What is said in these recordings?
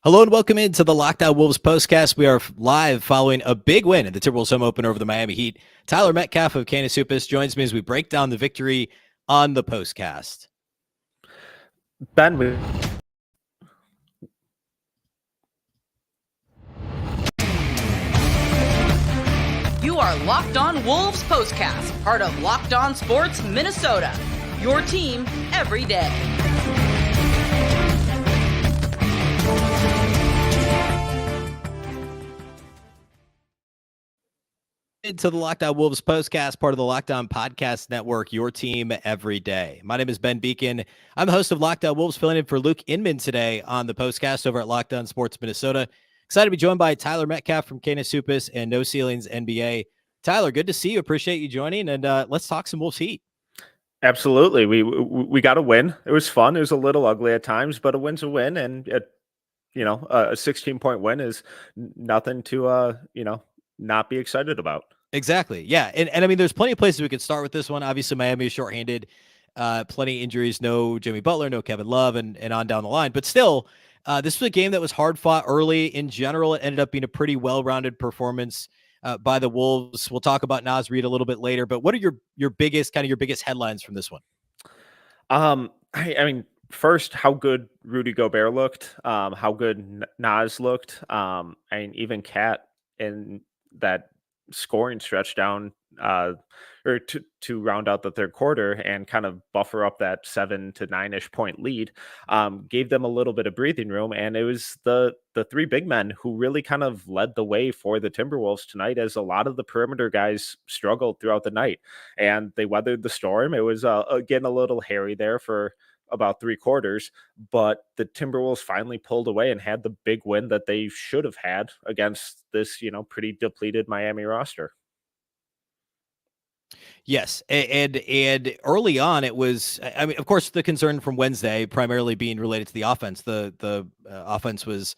Hello and welcome into the Locked On Wolves postcast. We are live following a big win at the Timberwolves home opener over the Miami Heat. Tyler Metcalf of Canis Hoopus joins me as we break down the victory on the postcast. Ben, You are Locked On Wolves postcast, part of Locked On Sports Minnesota. Your team every day. To the Locked On Wolves postcast, part of the Locked On Podcast Network, your team every day. My name is Ben Beecken. I'm the host of Locked On Wolves, filling in for Luke Inman today on the postcast over at Locked On Sports Minnesota. Excited to be joined by Tyler Metcalf from Canis Hoopus and No Ceilings NBA. Tyler, good to see you. Appreciate you joining, and let's talk some Wolves Heat. absolutely. We got a win. It was fun. It was a little ugly at times, but a win's a win, and a 16-point win is nothing to not be excited about. Exactly. Yeah. And I mean, there's plenty of places we could start with this one. Obviously, Miami is shorthanded, plenty of injuries, no Jimmy Butler, no Kevin Love, and on down the line. But still, this was a game that was hard fought early. In general, it ended up being a pretty well-rounded performance by the Wolves. We'll talk about Naz Reid a little bit later. But what are your biggest headlines from this one? I mean, first, how good Rudy Gobert looked, how good Naz looked. I mean, even Cat in that scoring stretch down or to round out the third quarter and kind of buffer up that 7 to 9-ish point lead, gave them a little bit of breathing room. And it was the three big men who really kind of led the way for the Timberwolves tonight, as a lot of the perimeter guys struggled throughout the night and they weathered the storm. It was again a little hairy there for about three quarters, but the Timberwolves finally pulled away and had the big win that they should have had against this, pretty depleted Miami roster. Yes, and early on, it was. I mean, of course, the concern from Wednesday primarily being related to the offense. The offense was,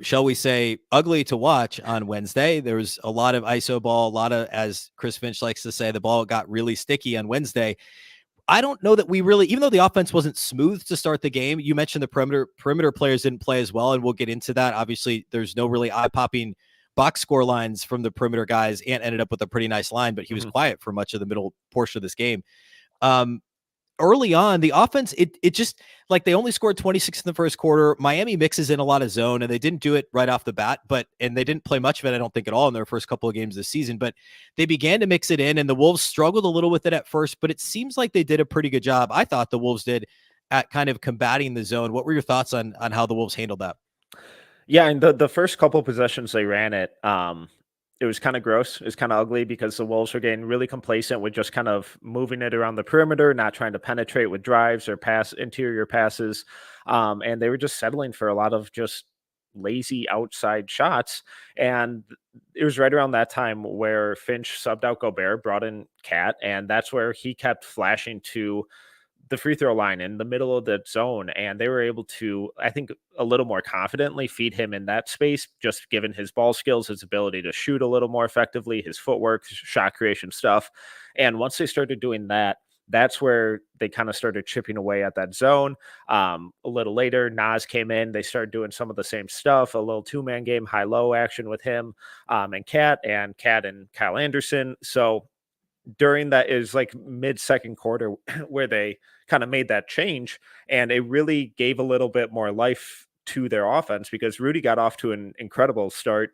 shall we say, ugly to watch on Wednesday. There was a lot of ISO ball, a lot of, as Chris Finch likes to say, the ball got really sticky on Wednesday. I don't know that we really, even though the offense wasn't smooth to start the game, you mentioned the perimeter players didn't play as well, and we'll get into that. Obviously, there's no really eye-popping box score lines from the perimeter guys. Ant ended up with a pretty nice line, but he was quiet for much of the middle portion of this game. Early on, the offense, it just, like, they only scored 26 in the first quarter. Miami mixes in a lot of zone, and they didn't do it right off the bat, and they didn't play much of it, I don't think, at all in their first couple of games this season, but they began to mix it in, and the Wolves struggled a little with it at first, but it seems like they did a pretty good job. I thought the Wolves did at kind of combating the zone. What were your thoughts on how the Wolves handled that? Yeah, and the first couple possessions they ran it was kind of gross. It was kind of ugly because the Wolves were getting really complacent with just kind of moving it around the perimeter, not trying to penetrate with drives or interior passes. And they were just settling for a lot of just lazy outside shots. And it was right around that time where Finch subbed out Gobert, brought in Cat, and that's where he kept flashing to the free throw line in the middle of the zone, and they were able to, I think, a little more confidently feed him in that space, just given his ball skills, his ability to shoot a little more effectively, his footwork, shot creation stuff. And once they started doing that, that's where they kind of started chipping away at that zone. A little later, Naz came in. They started doing some of the same stuff, a little two-man game, high-low action with him and Cat and Kyle Anderson. So during that is like mid-second quarter where they kind of made that change, and it really gave a little bit more life to their offense because Rudy got off to an incredible start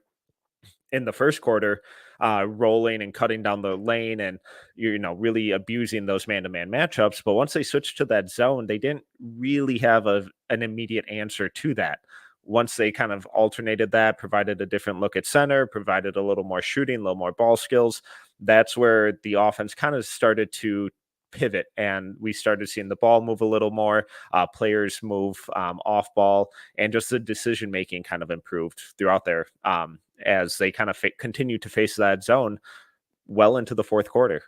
in the first quarter, rolling and cutting down the lane and, really abusing those man-to-man matchups. But once they switched to that zone, they didn't really have an immediate answer to that. Once they kind of alternated that, provided a different look at center, provided a little more shooting, a little more ball skills, that's where the offense kind of started to pivot, and we started seeing the ball move a little more, players move off ball, and just the decision making kind of improved throughout there as they kind of continue to face that zone well into the fourth quarter.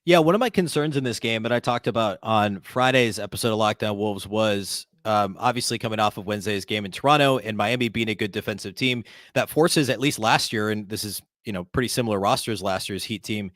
Yeah, one of my concerns in this game that I talked about on Friday's episode of Locked On Wolves was obviously coming off of Wednesday's game in Toronto and Miami being a good defensive team that forces, at least last year, and this is, pretty similar rosters last year's Heat team,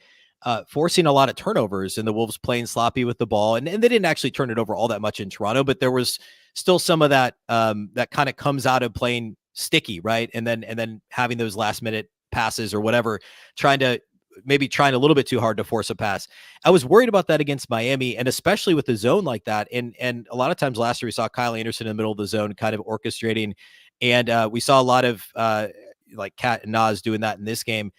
forcing a lot of turnovers and the Wolves playing sloppy with the ball. And they didn't actually turn it over all that much in Toronto, but there was still some of that that kind of comes out of playing sticky, right? And then having those last minute passes or whatever, trying a little bit too hard to force a pass. I was worried about that against Miami, and especially with the zone like that. And a lot of times last year we saw Kyle Anderson in the middle of the zone kind of orchestrating, and we saw a lot of like Cat and Naz doing that in this game.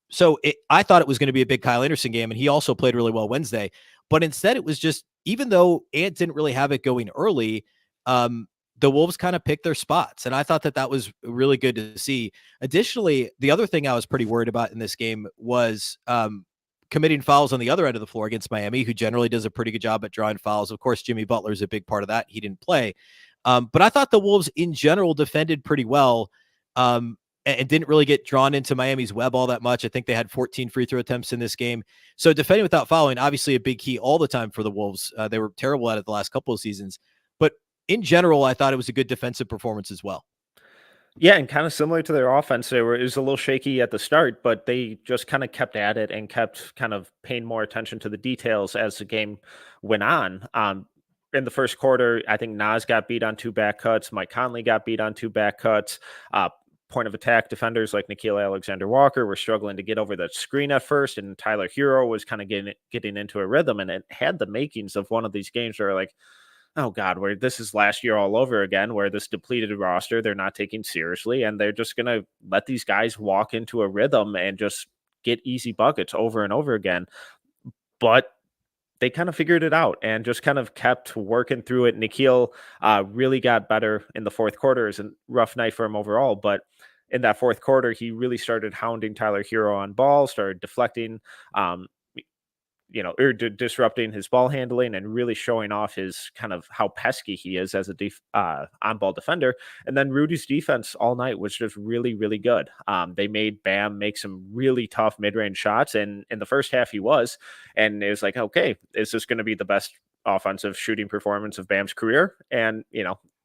So I thought it was going to be a big Kyle Anderson game, and he also played really well Wednesday. But instead, it was just, even though Ant didn't really have it going early, the Wolves kind of picked their spots, and I thought that was really good to see. Additionally, the other thing I was pretty worried about in this game was committing fouls on the other end of the floor against Miami, who generally does a pretty good job at drawing fouls. Of course, Jimmy Butler is a big part of that. He didn't play. But I thought the Wolves in general defended pretty well. And didn't really get drawn into Miami's web all that much. I think they had 14 free throw attempts in this game. So defending without fouling, obviously a big key all the time for the Wolves. They were terrible at it the last couple of seasons. But in general, I thought it was a good defensive performance as well. Yeah, and kind of similar to their offense, it was a little shaky at the start, but they just kind of kept at it and kept kind of paying more attention to the details as the game went on. In the first quarter, I think Naz got beat on 2 back cuts. Mike Conley got beat on 2 back cuts. Point of attack defenders like Nickeil Alexander-Walker were struggling to get over that screen at first, and Tyler Hero was kind of getting into a rhythm, and it had the makings of one of these games where like, oh God, where this is last year all over again, where this depleted roster they're not taking seriously, and they're just going to let these guys walk into a rhythm and just get easy buckets over and over again. But they kind of figured it out and just kind of kept working through it. Nickeil really got better in the fourth quarter. It was a rough night for him overall, but in that fourth quarter, he really started hounding Tyler Hero on ball, started deflecting, disrupting his ball handling and really showing off his kind of how pesky he is as a on-ball defender. And then Rudy's defense all night was just really, really good. They made Bam make some really tough mid-range shots, and in the first half he was, and it was like, okay, is this going to be the best offensive shooting performance of Bam's career? And,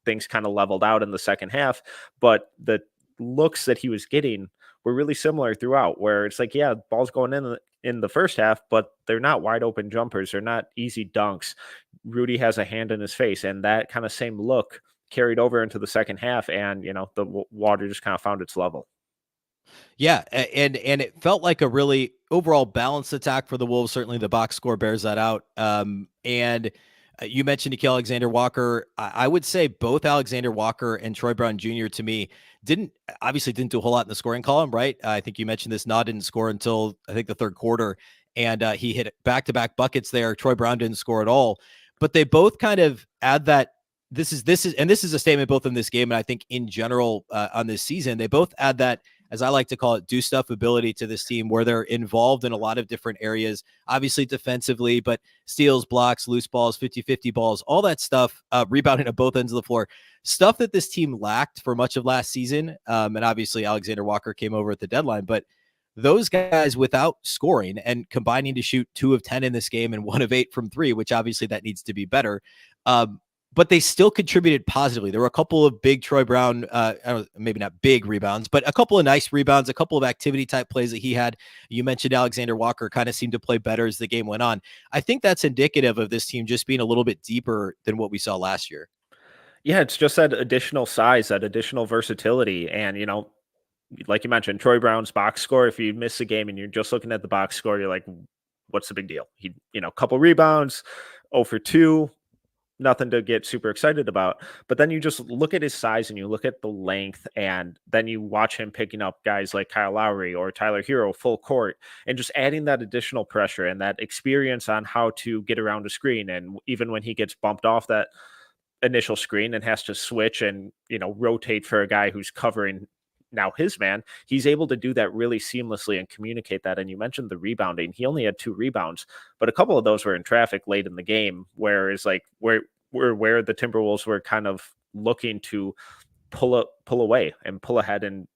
things kind of leveled out in the second half, but the looks that he was getting were really similar throughout, where it's like, yeah, ball's going in the first half, but they're not wide open jumpers. They're not easy dunks. Rudy has a hand in his face, and that kind of same look carried over into the second half, and the water just kind of found its level. Yeah, and it felt like a really overall balanced attack for the Wolves. Certainly the box score bears that out. And you mentioned Nickeil Alexander-Walker. I would say both Alexander-Walker and Troy Brown Jr. to me didn't do a whole lot in the scoring column, right? I think you mentioned this. Nod didn't score until I think the third quarter, and he hit back-to-back buckets there. Troy Brown didn't score at all, but they both kind of add that. This is a statement both in this game and I think in general on this season. They both add that, as I like to call it, do stuff ability to this team, where they're involved in a lot of different areas, obviously defensively, but steals, blocks, loose balls, 50-50 balls, all that stuff, rebounding at both ends of the floor, stuff that this team lacked for much of last season. And obviously Alexander Walker came over at the deadline, but those guys without scoring and combining to shoot 2 of 10 in this game and 1 of 8 from 3, which obviously that needs to be better. But they still contributed positively. There were a couple of big Troy Brown, maybe not big rebounds, but a couple of nice rebounds, a couple of activity type plays that he had. You mentioned Alexander Walker kind of seemed to play better as the game went on. I think that's indicative of this team just being a little bit deeper than what we saw last year. Yeah, it's just that additional size, that additional versatility. And, like you mentioned, Troy Brown's box score, if you miss a game and you're just looking at the box score, you're like, what's the big deal? He, couple rebounds, 0 for 2. Nothing to get super excited about. But then you just look at his size and you look at the length, and then you watch him picking up guys like Kyle Lowry or Tyler Hero full court and just adding that additional pressure and that experience on how to get around a screen. And even when he gets bumped off that initial screen and has to switch and, rotate for a guy who's covering now his man, he's able to do that really seamlessly and communicate that. And you mentioned the rebounding. He only had 2 rebounds, but a couple of those were in traffic late in the game, where it's like where the Timberwolves were kind of looking to pull away and pull ahead and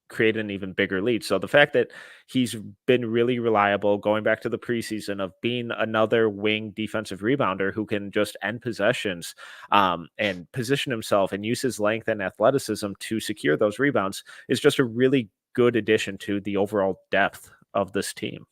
create an even bigger lead. So the fact that he's been really reliable going back to the preseason of being another wing defensive rebounder who can just end possessions and position himself and use his length and athleticism to secure those rebounds is just a really good addition to the overall depth of this team.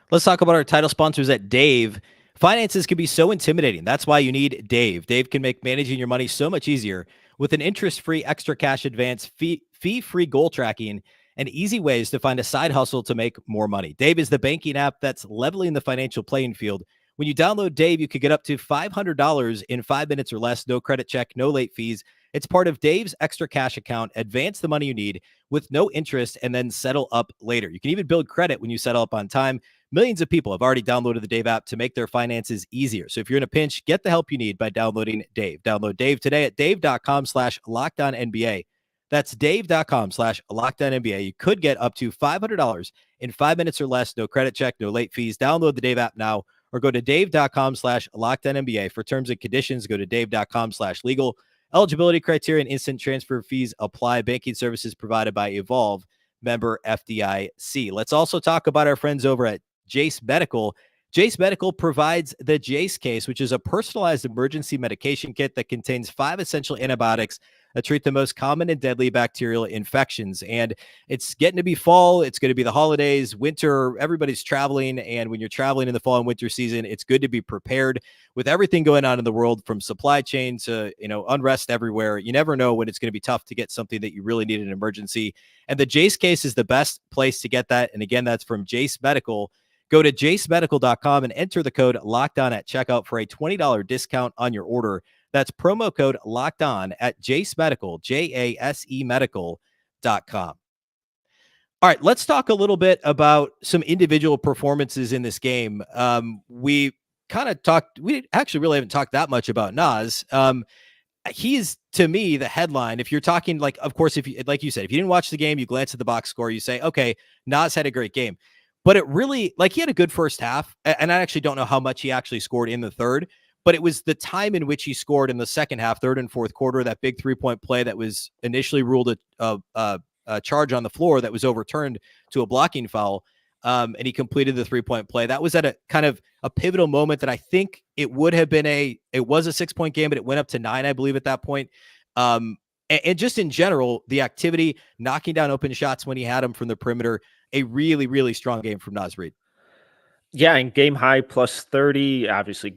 Let's talk about our title sponsors at Dave. Finances can be so intimidating. That's why you need Dave. Dave can make managing your money so much easier with an interest-free extra cash advance, fee-free goal tracking, and easy ways to find a side hustle to make more money. Dave is the banking app that's leveling the financial playing field. When you download Dave, you could get up to $500 in 5 minutes or less, no credit check, no late fees. It's part of Dave's extra cash account. Advance the money you need with no interest and then settle up later. You can even build credit when you settle up on time. Millions of people have already downloaded the Dave app to make their finances easier. So if you're in a pinch, get the help you need by downloading Dave. Download Dave today at dave.com/LockedOnNBA. That's dave.com/LockedOnNBA. You could get up to $500 in 5 minutes or less. No credit check, no late fees. Download the Dave app now or go to dave.com/LockedOnNBA. For terms and conditions, go to dave.com/legal. Eligibility criteria and instant transfer fees apply. Banking services provided by Evolve, member FDIC. Let's also talk about our friends over at Jase Medical. Jase Medical provides the Jase case, which is a personalized emergency medication kit that contains 5 essential antibiotics that treat the most common and deadly bacterial infections. And it's getting to be fall. It's going to be the holidays, winter. Everybody's traveling. And when you're traveling in the fall and winter season, it's good to be prepared with everything going on in the world, from supply chain to, unrest everywhere. You never know when it's going to be tough to get something that you really need in an emergency. And the Jase case is the best place to get that. And again, that's from Jase Medical. Go to jasemedical.com and enter the code LOCKEDON at checkout for a $20 discount on your order. That's promo code Locked On at Jase Medical, JASE Medical.com. All right, let's talk a little bit about some individual performances in this game. We actually really haven't talked that much about Naz. He's, to me, the headline. If you're talking, of course, if you, like you said, if you didn't watch the game, you glance at the box score, you say, okay, Naz had a great game. But it really, he had a good first half, and I actually don't know how much he actually scored in the third, but it was the time in which he scored in the second half, third and fourth quarter, that big 3-point play that was initially ruled a charge on the floor that was overturned to a blocking foul, and he completed the 3-point play. That was at a kind of a pivotal moment that I think it would have been it was a 6-point game, but it went up to 9, I believe, at that point. And just in general, the activity, knocking down open shots when he had them from the perimeter, a really, really strong game from Naz Reid. Yeah, and game high plus 30, obviously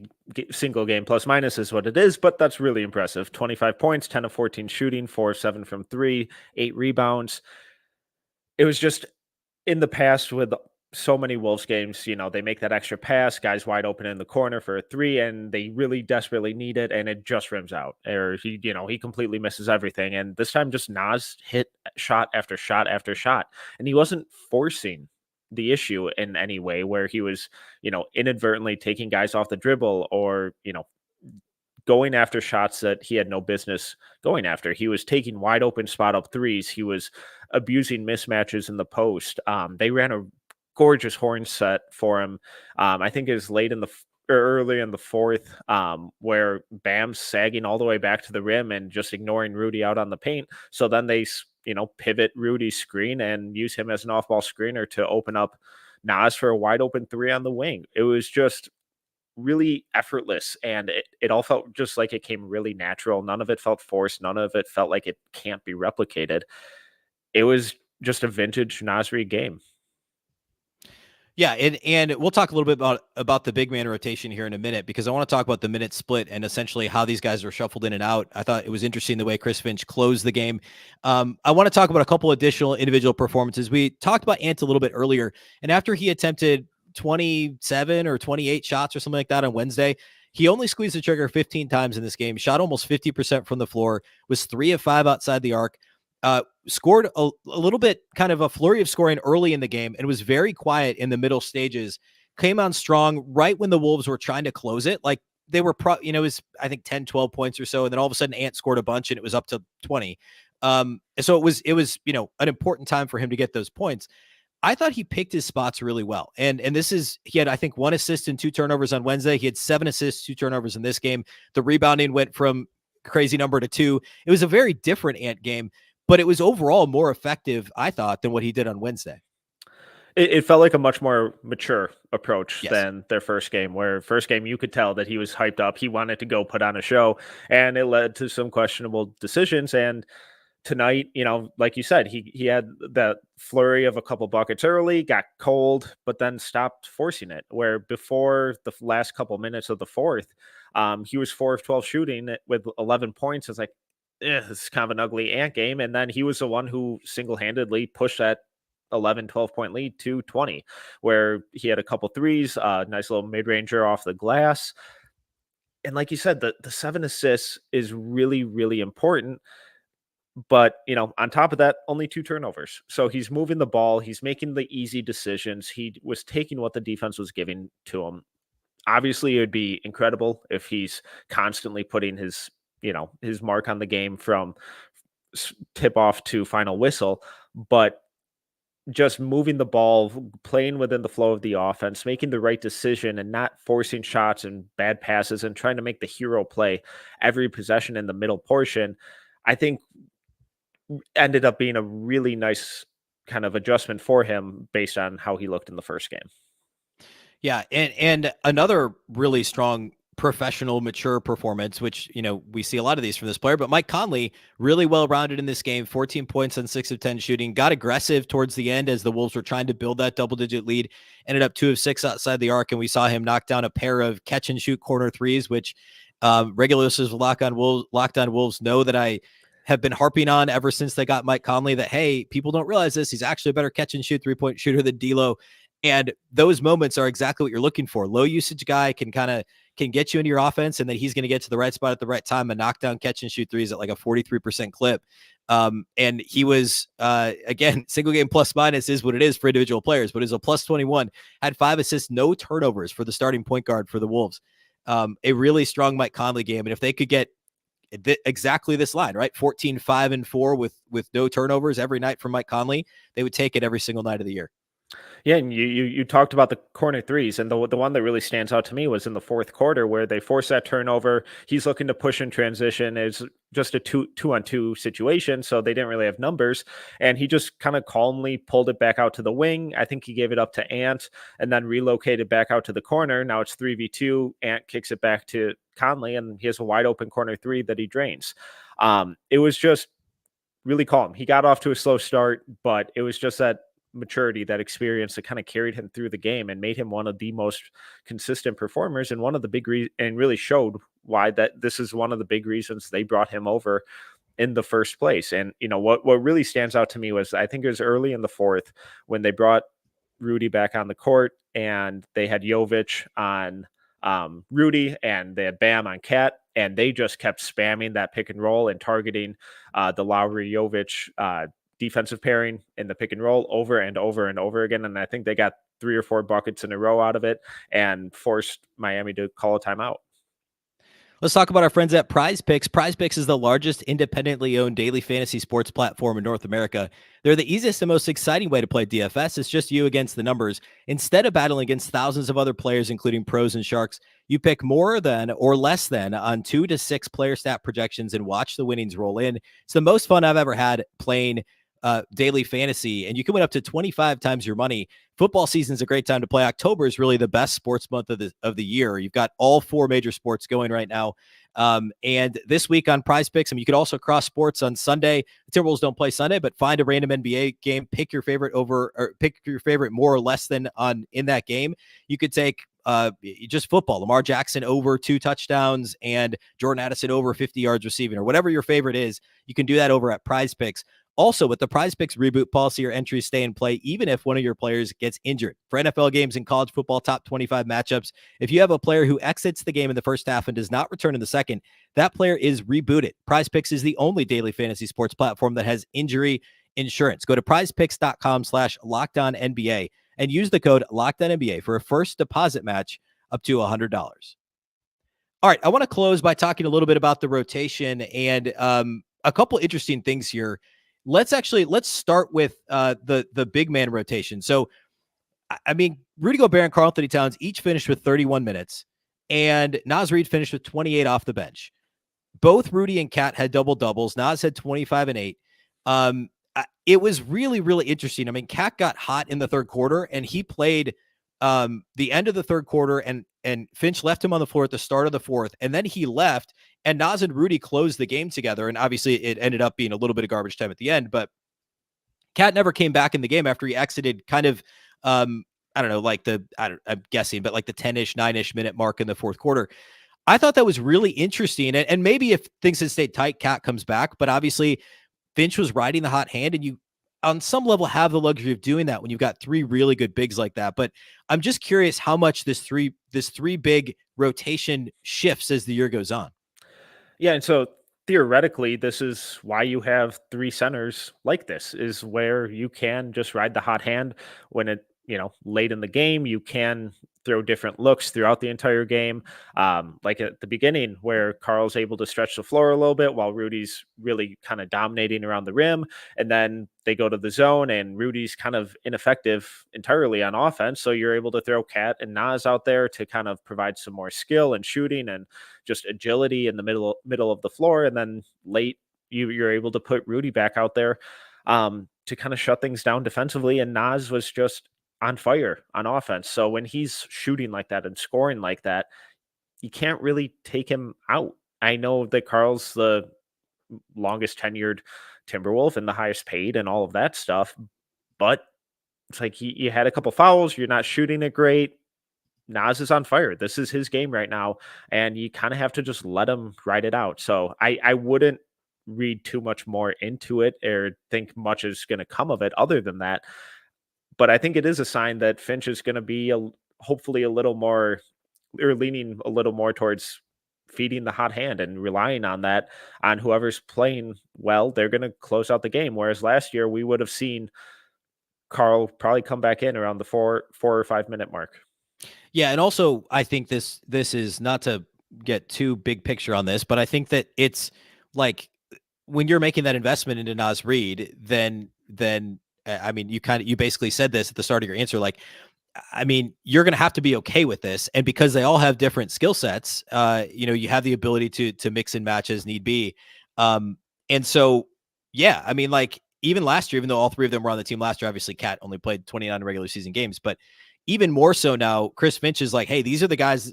single game plus minus is what it is, but that's really impressive. 25 points, 10 of 14 shooting, 4 of 7 from 3, 8 rebounds. It was just, in the past with so many Wolves games, they make that extra pass, guys wide open in the corner for a 3, and they really desperately need it, and it just rims out. Or he completely misses everything. And this time, just Naz hit shot after shot after shot, and he wasn't forcing the issue in any way where he was, inadvertently taking guys off the dribble or, going after shots that he had no business going after. He was taking wide open spot up threes. He was abusing mismatches in the post. They ran a gorgeous horn set for him. I think it was early in the fourth, where Bam's sagging all the way back to the rim and just ignoring Rudy out on the paint. So then they, pivot Rudy's screen and use him as an off-ball screener to open up Naz for a wide open 3 on the wing. It was just really effortless, and it all felt just like it came really natural. None of it felt forced. None of it felt like it can't be replicated. It was just a vintage Naz Reid game. Yeah, and we'll talk a little bit about the big man rotation here in a minute, because I want to talk about the minute split and essentially how these guys are shuffled in and out. I thought it was interesting the way Chris Finch closed the game. I want to talk about a couple additional individual performances. We talked about Ant a little bit earlier, and after he attempted 27 or 28 shots or something like that on Wednesday, he only squeezed the trigger 15 times in this game, shot almost 50% from the floor, was 3 of 5 outside the arc. Scored a little bit, kind of a flurry of scoring early in the game, and was very quiet in the middle stages. Came on strong right when the Wolves were trying to close it. Like they were, it was, I think 10, 12 points or so. And then all of a sudden Ant scored a bunch and it was up to 20. So it was, an important time for him to get those points. I thought he picked his spots really well. And he had, I think, 1 assist and 2 turnovers on Wednesday. He had 7 assists, 2 turnovers in this game. The rebounding went from crazy number to 2. It was a very different Ant game, but it was overall more effective, I thought, than what he did on Wednesday. It felt like a much more mature approach Yes. than their first game, where first game you could tell that he was hyped up. He wanted to go put on a show, and it led to some questionable decisions. And tonight, like you said, he had that flurry of a couple buckets early, got cold, but then stopped forcing it. Where before the last couple minutes of the fourth, he was 4 of 12 shooting with 11 points. It's like, this is kind of an ugly Ant game. And then he was the one who single-handedly pushed that 11, 12-point lead to 20, where he had a couple threes, nice little mid-ranger off the glass. And like you said, the 7 assists is really, really important. But, on top of that, only 2 turnovers. So he's moving the ball. He's making the easy decisions. He was taking what the defense was giving to him. Obviously, it would be incredible if he's constantly putting his mark on the game from tip off to final whistle. But just moving the ball, playing within the flow of the offense, making the right decision and not forcing shots and bad passes and trying to make the hero play every possession in the middle portion, I think ended up being a really nice kind of adjustment for him based on how he looked in the first game. Yeah. And another really strong professional, mature performance, which, we see a lot of these from this player, but Mike Conley really well-rounded in this game, 14 points on 6 of 10 shooting, got aggressive towards the end as the Wolves were trying to build that double-digit lead, ended up 2 of 6 outside the arc. And we saw him knock down a pair of catch and shoot corner threes, which regular listeners of Locked On Wolves know that I have been harping on ever since they got Mike Conley, that, hey, people don't realize this. He's actually a better catch and shoot 3-point shooter than D'Lo. And those moments are exactly what you're looking for. Low usage guy can get you into your offense, and then he's going to get to the right spot at the right time and knock down catch and shoot threes at like a 43% clip. And he was, again, single game plus minus is what it is for individual players, but it was a plus 21, had 5 assists, no turnovers for the starting point guard for the Wolves. A really strong Mike Conley game. And if they could get exactly this line, right? 14, 5 and 4 with no turnovers every night from Mike Conley, they would take it every single night of the year. Yeah, and you talked about the corner threes, and the one that really stands out to me was in the fourth quarter where they forced that turnover. He's looking to push in transition. It's just a 2-on-2 situation, so they didn't really have numbers, and he just kind of calmly pulled it back out to the wing. I think he gave it up to Ant and then relocated back out to the corner. Now it's 3v2. Ant kicks it back to Conley, and he has a wide open corner 3 that he drains. It was just really calm. He got off to a slow start, but it was just that maturity, that experience that kind of carried him through the game and made him one of the most consistent performers, and one of the big and really showed why that this is one of the big reasons they brought him over in the first place. And what really stands out to me was, I think it was early in the fourth when they brought Rudy back on the court and they had Jovic on Rudy and they had Bam on Cat, and they just kept spamming that pick and roll and targeting the Lowry Jovic defensive pairing in the pick and roll over and over and over again. And I think they got 3 or 4 buckets in a row out of it and forced Miami to call a timeout. Let's talk about our friends at PrizePicks. PrizePicks is the largest independently owned daily fantasy sports platform in North America. They're the easiest and most exciting way to play DFS. It's just you against the numbers. Instead of battling against thousands of other players, including pros and sharks, you pick more than or less than on 2 to 6 player stat projections and watch the winnings roll in. It's the most fun I've ever had playing daily fantasy, and you can win up to 25 times your money. Football season is a great time to play. October is really the best sports month of the year. You've got all 4 major sports going right now. And this week on PrizePicks, you could also cross sports on Sunday. The Timberwolves don't play Sunday, but find a random NBA game, pick your favorite over, or pick your favorite more or less than in that game. You could take just football, Lamar Jackson over 2 touchdowns and Jordan Addison over 50 yards receiving, or whatever your favorite is. You can do that over at PrizePicks. Also, with the PrizePicks reboot policy, your entries stay in play even if one of your players gets injured. For NFL games and college football top 25 matchups, if you have a player who exits the game in the first half and does not return in the second, that player is rebooted. PrizePicks is the only daily fantasy sports platform that has injury insurance. Go to prizepicks.com/LockedOnNBA and use the code LockedOnNBA for a first deposit match up to $100. All right, I want to close by talking a little bit about the rotation and a couple interesting things here. Let's start with the big man rotation. So, Rudy Gobert and Karl Anthony Towns each finished with 31 minutes, and Naz Reid finished with 28 off the bench. Both Rudy and Cat had double doubles. Naz had 25 and 8. It was really, really interesting. Cat got hot in the third quarter, and he played the end of the third quarter, and Finch left him on the floor at the start of the fourth, and then he left, and Naz and Rudy closed the game together. And obviously it ended up being a little bit of garbage time at the end, but Cat never came back in the game after he exited kind of, I don't know, like I'm guessing, but like the 10-ish, 9-ish minute mark in the fourth quarter. I thought that was really interesting. And maybe if things had stayed tight, Cat comes back, but obviously Finch was riding the hot hand, and you on some level have the luxury of doing that when you've got three really good bigs like that. But I'm just curious how much this three big rotation shifts as the year goes on. Yeah. And so theoretically, this is why you have three centers like this, is where you can just ride the hot hand when late in the game. You can throw different looks throughout the entire game. Like at the beginning where Karl's able to stretch the floor a little bit while Rudy's really kind of dominating around the rim. And then they go to the zone and Rudy's kind of ineffective entirely on offense. So you're able to throw Cat and Naz out there to kind of provide some more skill and shooting and just agility in the middle of the floor. And then late you're able to put Rudy back out there to kind of shut things down defensively. And Naz was just on fire on offense. So when he's shooting like that and scoring like that, you can't really take him out. I know that Karl's the longest tenured Timberwolf and the highest paid and all of that stuff, but it's like you had a couple fouls, you're not shooting it great. Naz is on fire. This is his game right now, and you kind of have to just let him ride it out. So I wouldn't read too much more into it or think much is going to come of it other than that. But I think it is a sign that Finch is going to be hopefully a little more, or leaning a little more towards feeding the hot hand and relying on that, on whoever's playing well, they're going to close out the game. Whereas last year we would have seen Karl probably come back in around the 4 or 5 minute mark. Yeah. And also I think this is not to get too big picture on this, but I think that it's like when you're making that investment into Naz Reid, then I mean, you basically said this at the start of your answer. Like, I mean, you're going to have to be okay with this. And because they all have different skill sets, you have the ability to mix and match as need be. And so, yeah, I mean, like even last year, even though all three of them were on the team last year, obviously Cat only played 29 regular season games, but even more so now, Chris Finch is like, hey, these are the guys,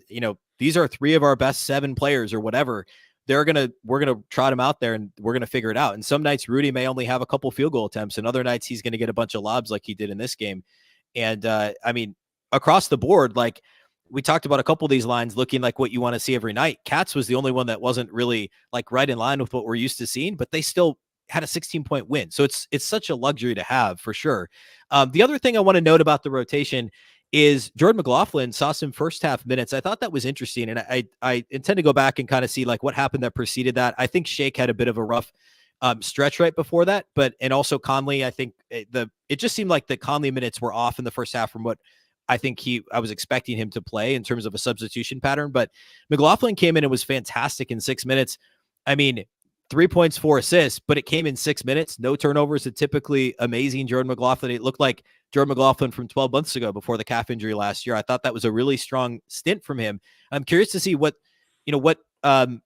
these are three of our best 7 players or whatever. We're going to trot him out there and we're going to figure it out. And some nights Rudy may only have a couple field goal attempts, and other nights he's going to get a bunch of lobs like he did in this game. And I mean, across the board, like we talked about a couple of these lines looking like what you want to see every night. Cats was the only one that wasn't really like right in line with what we're used to seeing, but they still had a 16-point win. So it's such a luxury to have for sure. The other thing I want to note about the rotation is Jordan McLaughlin saw some first half minutes. I thought that was interesting. And I intend to go back and kind of see like what happened that preceded that. I think Shake had a bit of a rough stretch right before that, and also Conley, I think it just seemed like the Conley minutes were off in the first half from what I think I was expecting him to play in terms of a substitution pattern. But McLaughlin came in and was fantastic in 6 minutes. I mean, 3 points, 4 assists, but it came in 6 minutes, no turnovers. A typically amazing Jordan McLaughlin. It looked like Jordan McLaughlin from 12 months ago before the calf injury last year. I thought that was a really strong stint from him. I'm curious to see what that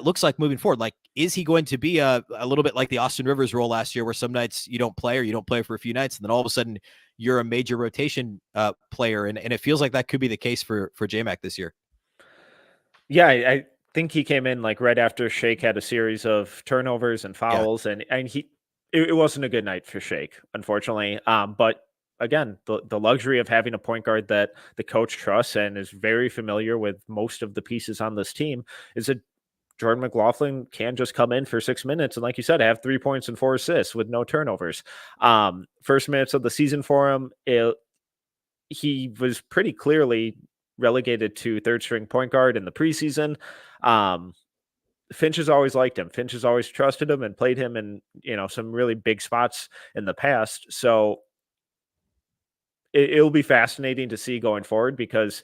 looks like moving forward. Like, is he going to be a little bit like the Austin Rivers role last year, where some nights you don't play or you don't play for a few nights, and then all of a sudden you're a major rotation player. And it feels like that could be the case for J-Mac this year. Yeah, I think he came in like right after Shake had a series of turnovers and fouls, and it wasn't a good night for Shake, unfortunately. But again, the luxury of having a point guard that the coach trusts and is very familiar with most of the pieces on this team is that Jordan McLaughlin can just come in for 6 minutes and, like you said, have 3 points and 4 assists with no turnovers. First minutes of the season for him, he was pretty clearly relegated to third string point guard in the preseason. Finch has always liked him. Finch has always trusted him and played him in, some really big spots in the past. So it'll be fascinating to see going forward, because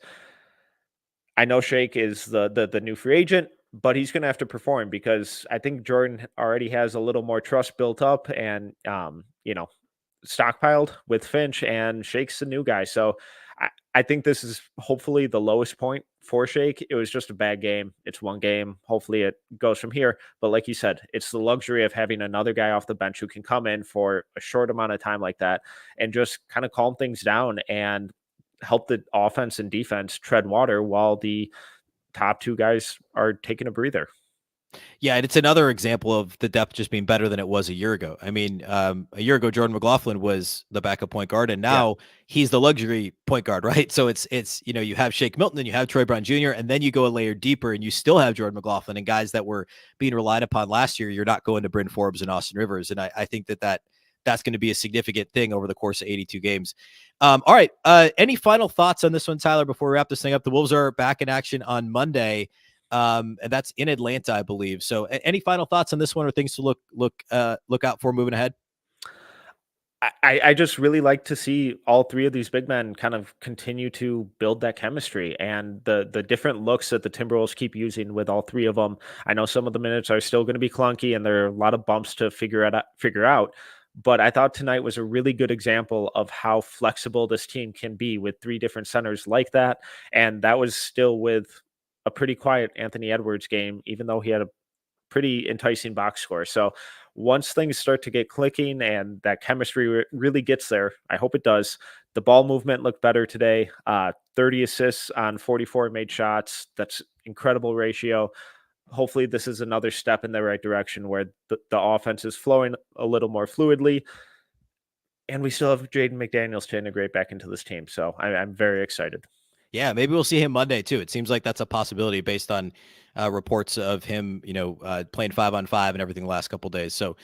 I know Shake is the new free agent, but he's going to have to perform, because I think Jordan already has a little more trust built up and, stockpiled with Finch, and Shake's the new guy. So I think this is hopefully the lowest point for Shake. It was just a bad game. It's one game. Hopefully it goes from here. But like you said, it's the luxury of having another guy off the bench who can come in for a short amount of time like that and just kind of calm things down and help the offense and defense tread water while the top two guys are taking a breather. Yeah, and it's another example of the depth just being better than it was a year ago. I mean, a year ago, Jordan McLaughlin was the backup point guard, and now he's the luxury point guard, right? So it's you have Shake Milton, and you have Troy Brown Jr., and then you go a layer deeper, and you still have Jordan McLaughlin and guys that were being relied upon last year. You're not going to Bryn Forbes and Austin Rivers, and I think that's going to be a significant thing over the course of 82 games. All right, any final thoughts on this one, Tyler, before we wrap this thing up? The Wolves are back in action on Monday. And that's in Atlanta, I believe. So any final thoughts on this one, or things to look out for moving ahead? I just really like to see all three of these big men kind of continue to build that chemistry, and the different looks that the Timberwolves keep using with all three of them. I know some of the minutes are still going to be clunky and there are a lot of bumps to figure out. But I thought tonight was a really good example of how flexible this team can be with three different centers like that. And that was still with a pretty quiet Anthony Edwards game, even though he had a pretty enticing box score. So once things start to get clicking and that chemistry really gets there, I hope it does. The ball movement looked better today. 30 assists on 44 made shots. That's incredible ratio. Hopefully this is another step in the right direction where the offense is flowing a little more fluidly. And we still have Jaden McDaniels to integrate back into this team. So I'm very excited. Yeah, maybe we'll see him Monday too. It seems like that's a possibility based on reports of him, playing 5-on-5 and everything the last couple of days. So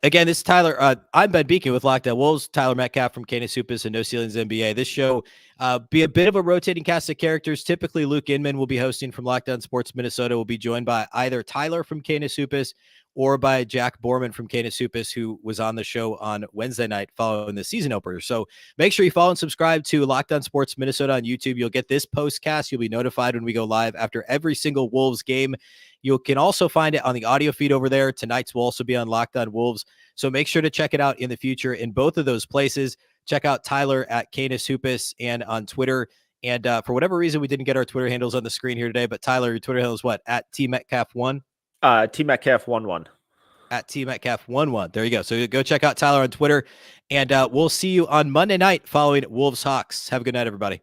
again, this is Tyler. I'm Ben Beecken with Locked On Wolves. Tyler Metcalf from Canis Hoopus and No Ceilings NBA. This show be a bit of a rotating cast of characters. Typically, Luke Inman will be hosting from Locked On Sports Minnesota. Will be joined by either Tyler from Canis Hoopus or by Jack Borman from Canis Hoopus, who was on the show on Wednesday night following the season opener. So make sure you follow and subscribe to Locked On Sports Minnesota on YouTube. You'll get this postcast. You'll be notified when we go live after every single Wolves game. You can also find it on the audio feed over there. Tonight's will also be on Locked On Wolves. So make sure to check it out in the future in both of those places. Check out Tyler at Canis Hoopus and on Twitter. And for whatever reason, we didn't get our Twitter handles on the screen here today, but Tyler, your Twitter handle is what? At TMetcalf1? TMetcalf11. At TMetcalf11. There you go. So go check out Tyler on Twitter, and we'll see you on Monday night following Wolves Hawks. Have a good night, everybody.